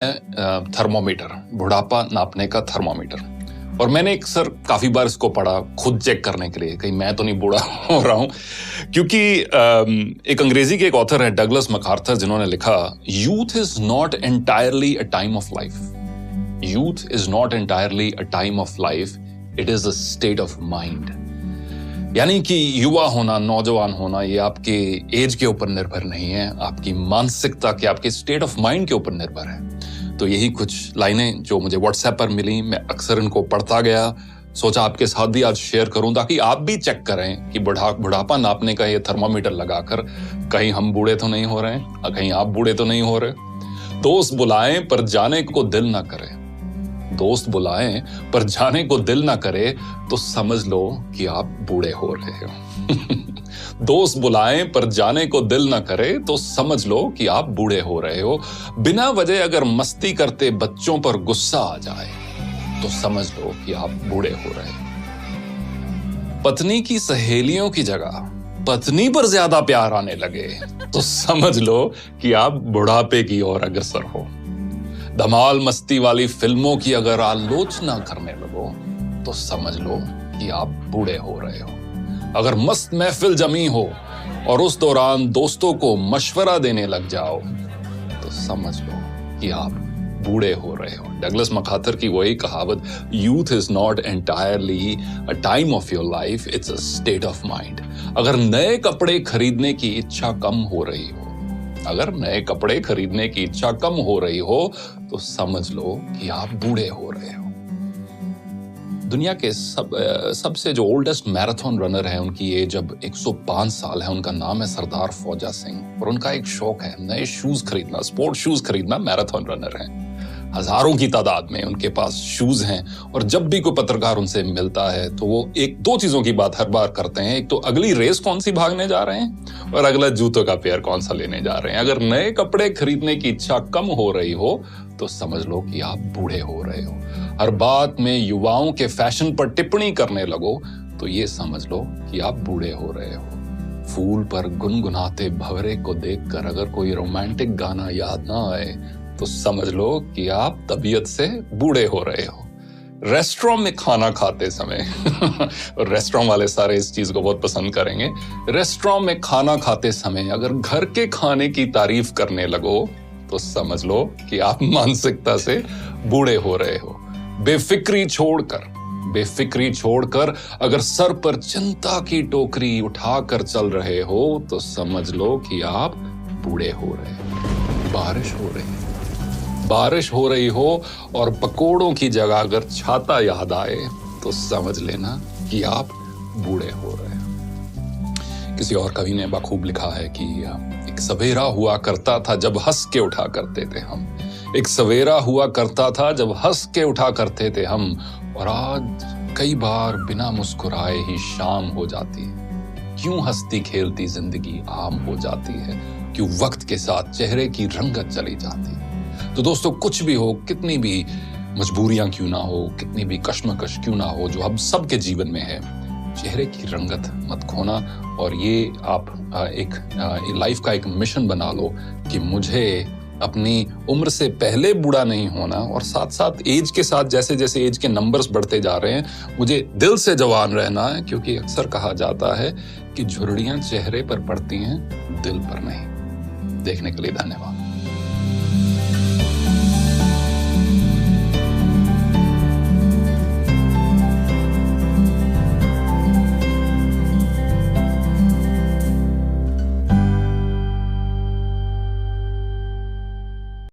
Thermometer, बुढ़ापा नापने का थर्मोमीटर। और मैंने काफी बार इसको पढ़ा खुद चेक करने के लिए, कहीं मैं तो नहीं बूढ़ा हो रहा हूं, क्योंकि एक अंग्रेजी के एक ऑथर है डगलस मैकार्थर, जिन्होंने लिखा, youth is not entirely a time of life, youth is not entirely a time of life, it is a state of mind. यानी कि युवा होना, नौजवान होना, ये आपके एज के ऊपर निर्भर नहीं है, आपकी मानसिकता के, आपके स्टेट ऑफ माइंड के ऊपर निर्भर है। तो यही कुछ लाइनें जो मुझे व्हाट्सएप पर मिली, मैं अक्सर इनको पढ़ता गया, सोचा आपके साथ भी आज शेयर करूं ताकि आप भी चेक करें कि बुढ़ापा नापने का ये थर्मामीटर लगाकर कहीं हम बूढ़े तो नहीं हो रहे हैं, कहीं आप बूढ़े तो नहीं हो रहे। दोस्त बुलाएं पर जाने को दिल ना करे, दोस्त बुलाएं पर जाने को दिल ना करे तो समझ लो कि आप बूढ़े हो रहे हो। दोस्त बुलाएं पर जाने को दिल ना करे तो समझ लो कि आप बूढ़े हो रहे हो। बिना वजह अगर मस्ती करते बच्चों पर गुस्सा आ जाए तो समझ लो कि आप बूढ़े हो रहे हो। पत्नी की सहेलियों की जगह पत्नी पर ज्यादा प्यार आने लगे तो समझ लो कि आप बुढ़ापे की ओर अग्रसर हो। धमाल मस्ती वाली फिल्मों की अगर आलोचना करने लगो तो समझ लो कि आप बूढ़े हो रहे हो। अगर मस्त महफिल जमी हो और उस दौरान दोस्तों को मशवरा देने लग जाओ तो समझ लो कि आप बूढ़े हो रहे हो। डगलस मैकार्थर की वही कहावत, youth is not entirely a time of your life, it's a state of mind. अगर नए कपड़े खरीदने की इच्छा कम हो रही हो, अगर नए कपड़े खरीदने की इच्छा कम हो रही हो तो समझ लो कि आप बूढ़े हो रहे हो। दुनिया के सबसे जो ओल्डेस्ट मैराथन रनर है, उनकी एज अब 105 साल है। उनका नाम है सरदार फौजा सिंह और उनका एक शौक है नए शूज खरीदना, स्पोर्ट शूज खरीदना। मैराथन रनर है, हजारों की तादाद में उनके पास शूज हैं और जब भी कोई पत्रकार उनसे मिलता है तो वो एक दो चीजों की बात हर बार करते हैं। एक तो अगली रेस कौन सी भागने जा रहे हैं और अगला जूतों का पेयर कौन सा लेने जा रहे हैं। अगर नए कपड़े खरीदने की इच्छा कम हो रही हो तो समझ लो कि आप बूढ़े हो रहे हो। हर बात में युवाओं के फैशन पर टिप्पणी करने लगो तो ये समझ लो कि आप बूढ़े हो रहे हो। फूल पर गुनगुनाते भंवरे को देखकर अगर कोई रोमांटिक गाना याद ना आए तो समझ लो कि आप तबीयत से बूढ़े हो रहे हो। रेस्टोरेंट में खाना खाते समय और रेस्टोरेंट वाले सारे इस चीज को बहुत पसंद करेंगे, रेस्टोरेंट में खाना खाते समय अगर घर के खाने की तारीफ करने लगो तो समझ लो कि आप मानसिकता से बूढ़े हो रहे हो। बेफिक्री छोड़कर अगर सर पर चिंता की टोकरी उठाकर चल रहे हो तो समझ लो कि आप बूढ़े हो रहे हो। बारिश हो रही हो और पकोड़ों की जगह अगर छाता याद आए तो समझ लेना कि आप बूढ़े हो रहे हो। किसी और कवि ने बखूब लिखा है कि एक सवेरा हुआ करता था जब हंस के उठा करते थे हम, एक सवेरा हुआ करता था जब हंस के उठा करते थे हम, और आज कई बार बिना मुस्कुराए ही शाम हो जाती है। क्यों हंसती खेलती जिंदगी आम हो जाती है, क्यों वक्त के साथ चेहरे की रंगत चली जाती है। तो दोस्तों, कुछ भी हो, कितनी भी मजबूरियां क्यों ना हो, कितनी भी कश्मकश क्यों ना हो, जो हम सबके जीवन में है, चेहरे की रंगत मत खोना। और ये आप एक लाइफ का एक मिशन बना लो कि मुझे अपनी उम्र से पहले बूढ़ा नहीं होना, और साथ साथ एज के साथ जैसे जैसे एज के नंबर्स बढ़ते जा रहे हैं मुझे दिल से जवान रहना है, क्योंकि अक्सर कहा जाता है कि झुर्रियां चेहरे पर पड़ती हैं, दिल पर नहीं। देखने के लिए धन्यवाद।